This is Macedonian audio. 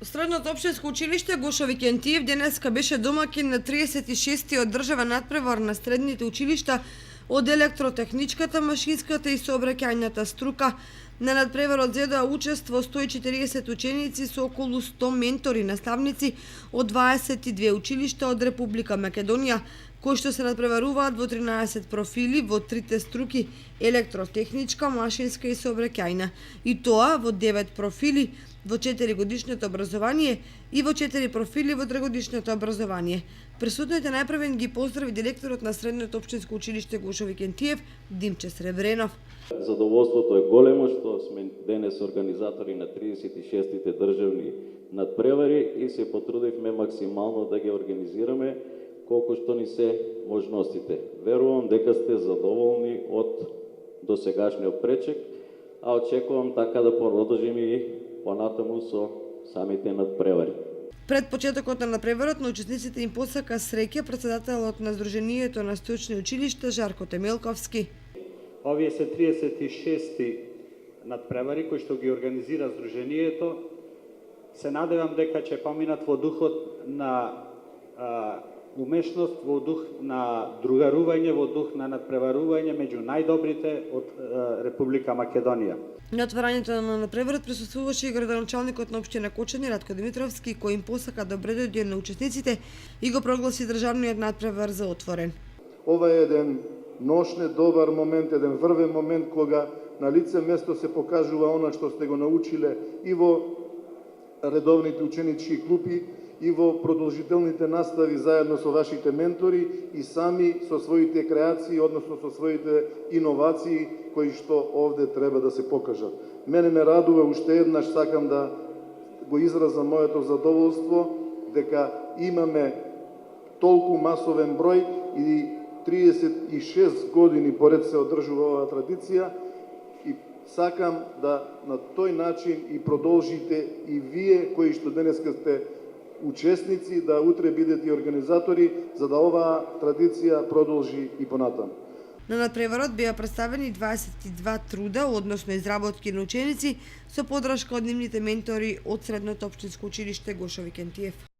Средното општинско училиште Гошо Викентиев денеска беше домакин на 36-тиот државен надпревар на средните училишта од електротехничката, машинската и сообраќајната струка. На надпреварот зедоа учество 140 ученици со околу 100 ментори и наставници од 22 училишта од Република Македонија, кои што се надпреваруваат во 13 профили во трите струки електротехничка, машинска и сообраќајна, и тоа во 9 профили во 4-годишното образование и во 4 профили во 3-годишното образование. Присутните најпрвен ги поздрави директорот на Средното општинско училиште Гошо Викентиев, Димче Сребренов. Задоволството е големо што сме денес организатори на 36-тите државни надпревари и се потрудивме максимално да ги организираме колку што ни се можностите. Верувам дека сте задоволни од досегашниот пречек, а очекувам така да продолжиме и понатаму со самите надпревари. Пред почетокот на надпреварот на учесниците им посака среќа председателот на Сдруженијето на стручни училишта Жарко Темелковски. Овие се 36-ти надпревари кои што ги организира Сдруженијето. Се надевам дека ќе поминат во духот на умешност, во дух на другарување, во дух на надпреварување меѓу најдобрите од Република Македонија. На отварањето на надпреварот присуствуваше и градоначалникот на општина Кочани Ратко Димитровски, кој им посака добре дојде на учесниците и го прогласи државниот надпревар за отворен. Ова е еден ношне добар момент, еден врвен момент кога на лице место се покажува она што сте го научиле и во редовните ученички клупи, и во продолжителните настави заедно со вашите ментори и сами со своите креации, односно со своите иновации кои што овде треба да се покажат. Мене ме радува, уште еднаш сакам да го изразам моето задоволство дека имаме толку масовен број и 36 години поред се одржува оваа традиција и сакам да на тој начин и продолжите и вие кои што денеска сте учесници, да утре бидете и организатори, за да оваа традиција продолжи и понатаму. На надпреварот беа представени 22 труда, односно изработки на ученици, со подршка од нивните ментори од Средното општинско училиште Гошо Викентиев.